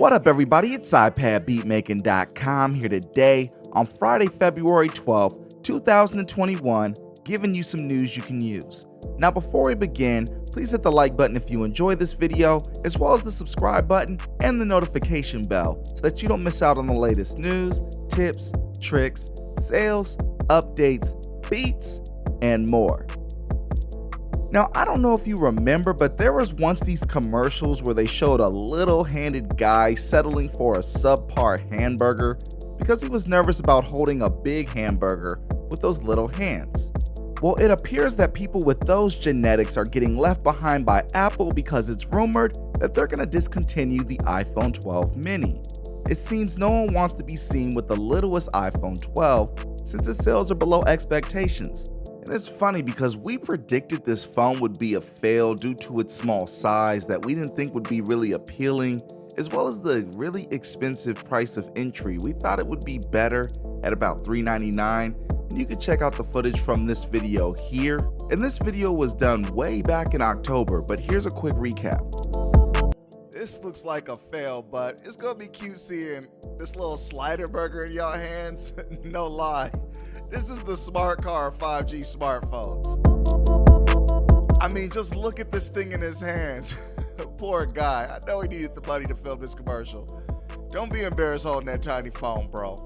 What up, everybody? It's Ipadbeatmaking.com here today on Friday, February 12th, 2021, giving you some news you can use. Now, before we begin, please hit the like button if you enjoy this video, as well as the subscribe button and the notification bell so that you don't miss out on the latest news, tips, tricks, sales, updates, beats, and more. Now, I don't know if you remember, but there was once these commercials where they showed a little-handed guy settling for a subpar hamburger because he was nervous about holding a big hamburger with those little hands. Well, it appears that people with those genetics are getting left behind by Apple because it's rumored that they're going to discontinue the iPhone 12 mini. It seems no one wants to be seen with the littlest iPhone 12 since its sales are below expectations. And it's funny because we predicted this phone would be a fail due to its small size that we didn't think would be really appealing, as well as the really expensive price of entry. We thought it would be better at about $399, and you can check out the footage from this video here. And this video was done way back in October, but here's a quick recap. This looks like a fail, but it's gonna be cute seeing this little slider burger in y'all hands. No lie. This is the smart car 5G smartphones. I mean, just look at this thing in his hands. Poor guy. I know he needed the money to film this commercial. Don't be embarrassed holding that tiny phone, bro.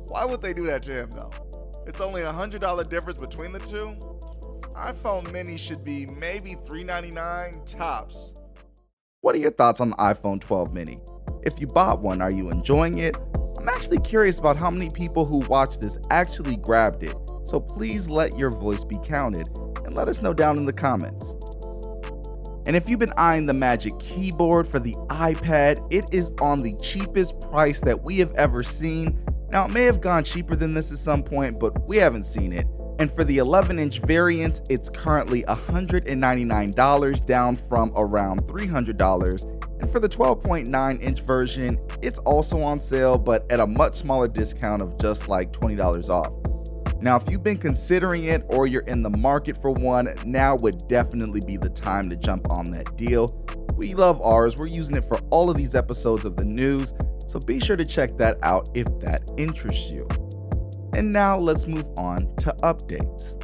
Why would they do that to him, though? It's only a $100 difference between the two. iPhone mini should be maybe $399 tops. What are your thoughts on the iPhone 12 mini? If you bought one, are you enjoying it? I'm actually curious about how many people who watched this actually grabbed it, so please let your voice be counted and let us know down in the comments. And if you've been eyeing the Magic Keyboard for the iPad, it is on the cheapest price that we have ever seen. Now, it may have gone cheaper than this at some point, but we haven't seen it. And for the 11-inch variants, it's currently $199, down from around $300. And for the 12.9-inch version, it's also on sale, but at a much smaller discount of just like $20 off. Now, if you've been considering it or you're in the market for one, now would definitely be the time to jump on that deal. We love ours. We're using it for all of these episodes of the news, so be sure to check that out if that interests you. And now let's move on to updates.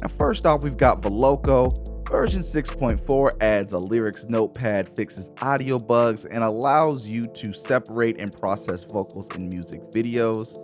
Now, first off, we've got Veloco. Version 6.4 adds a lyrics notepad, fixes audio bugs, and allows you to separate and process vocals in music videos.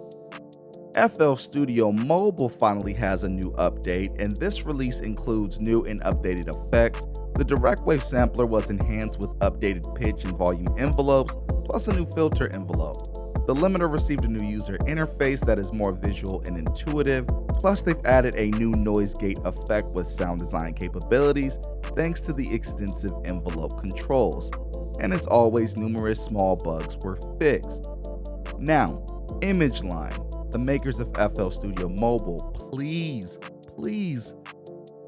FL Studio Mobile finally has a new update, and this release includes new and updated effects. The direct wave sampler was enhanced with updated pitch and volume envelopes, plus a new filter envelope. The limiter received a new user interface that is more visual and intuitive, plus they've added a new noise gate effect with sound design capabilities thanks to the extensive envelope controls. And as always, numerous small bugs were fixed. Now, Image Line, the makers of FL Studio Mobile, please,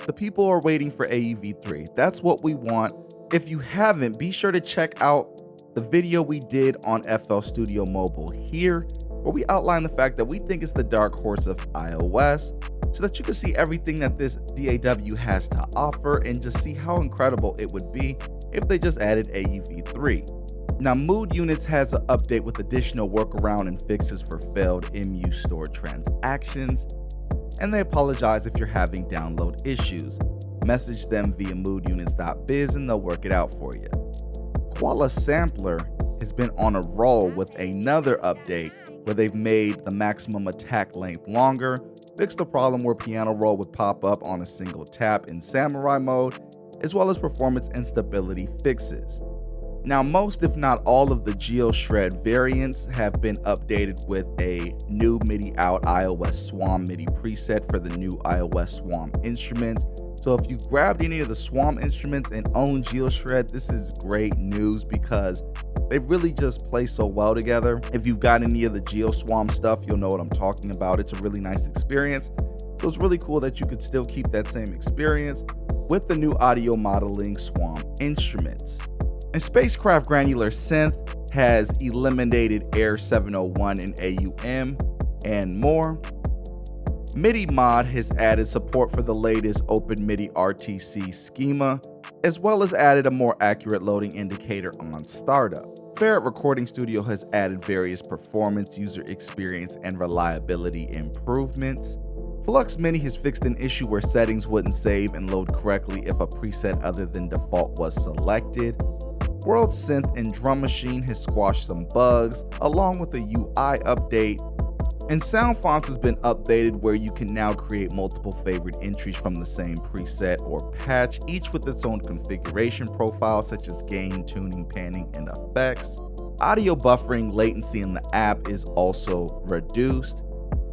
the people are waiting for AEV3. That's what we want. If you haven't, be sure to check out the video we did on FL Studio Mobile here, where we outline the fact that we think it's the dark horse of iOS, so that you can see everything that this DAW has to offer and just see how incredible it would be if they just added AEV3. Now, Mood Units has an update with additional workaround and fixes for failed MU store transactions, and they apologize if you're having download issues. Message them via moodunits.biz and they'll work it out for you. Koala Sampler has been on a roll with another update where they've made the maximum attack length longer, fixed the problem where piano roll would pop up on a single tap in Samurai mode, as well as performance and stability fixes. Now, most if not all of the GeoShred variants have been updated with a new MIDI out iOS Swarm MIDI preset for the new iOS Swarm instruments. So if you grabbed any of the Swarm instruments and own GeoShred, this is great news because they really just play so well together. If you've got any of the GeoSwarm stuff, you'll know what I'm talking about. It's a really nice experience. So it's really cool that you could still keep that same experience with the new audio modeling Swarm instruments. And Spacecraft Granular Synth has eliminated Air 701 and AUM and more. MIDI Mod has added support for the latest Open MIDI RTC schema. as well as added a more accurate loading indicator on startup. Ferret Recording Studio has added various performance, user experience, and reliability improvements. Flux Mini has fixed an issue where settings wouldn't save and load correctly if a preset other than default was selected. World Synth and Drum Machine has squashed some bugs, along with a UI update. And Sound Fonts has been updated where you can now create multiple favorite entries from the same preset or patch, each with its own configuration profile such as gain, tuning, panning, and effects. Audio buffering latency in the app is also reduced.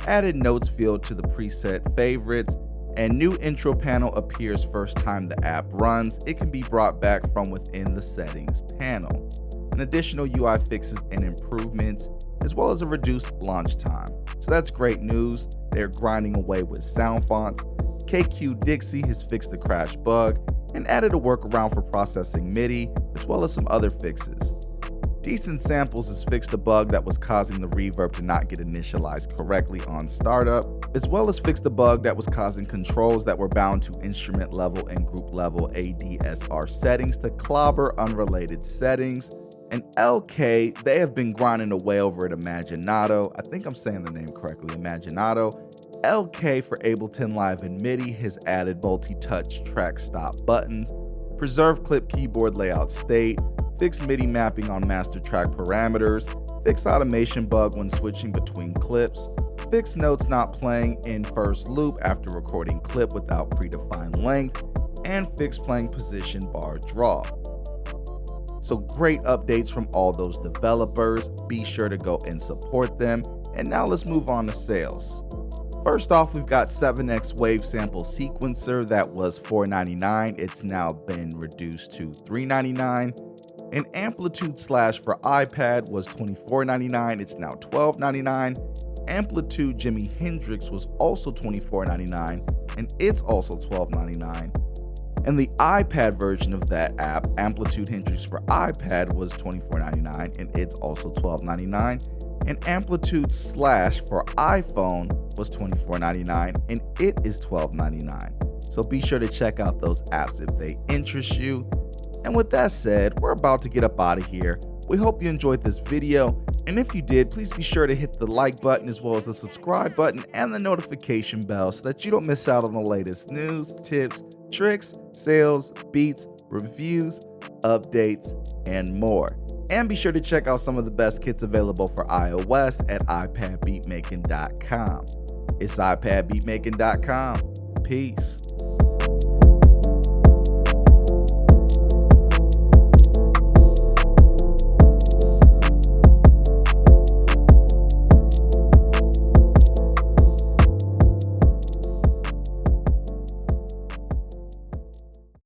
Added notes field to the preset favorites, and new intro panel appears first time the app runs. It can be brought back from within the settings panel. And additional UI fixes and improvements, as well as a reduced launch time. So that's great news. They're grinding away with Sound Fonts. KQ Dixie has fixed the crash bug and added a workaround for processing MIDI, as well as some other fixes. Decent Samples has fixed a bug that was causing the reverb to not get initialized correctly on startup, as well as fixed a bug that was causing controls that were bound to instrument level and group level ADSR settings to clobber unrelated settings. And LK, they have been grinding away over at Imaginato. I think I'm saying the name correctly, Imaginato. LK for Ableton Live and MIDI has added multi-touch track stop buttons, preserved clip keyboard layout state, fixed MIDI mapping on master track parameters, fixed automation bug when switching between clips, fixed notes not playing in first loop after recording clip without predefined length, and fixed playing position bar draw. So great updates from all those developers. Be sure to go and support them. And now let's move on to sales. First off, we've got 7x Wave Sample Sequencer that was $4.99. It's now been reduced to $3.99. And Amplitude Slash for iPad was $24.99. It's now $12.99. Amplitude Jimi Hendrix was also $24.99, and it's also $12.99. And the iPad version of that app, Amplitude Hendrix for iPad, was $24.99, and it's also $12.99. And Amplitude Slash for iPhone was $24.99, and it is $12.99. So be sure to check out those apps if they interest you. And with that said, we're about to get up out of here. We hope you enjoyed this video, and if you did, please be sure to hit the like button as well as the subscribe button and the notification bell so that you don't miss out on the latest news, tips, tricks, sales, beats, reviews, updates, and more. And be sure to check out some of the best kits available for iOS at Ipadbeatmaking.com. It's Ipadbeatmaking.com. Peace.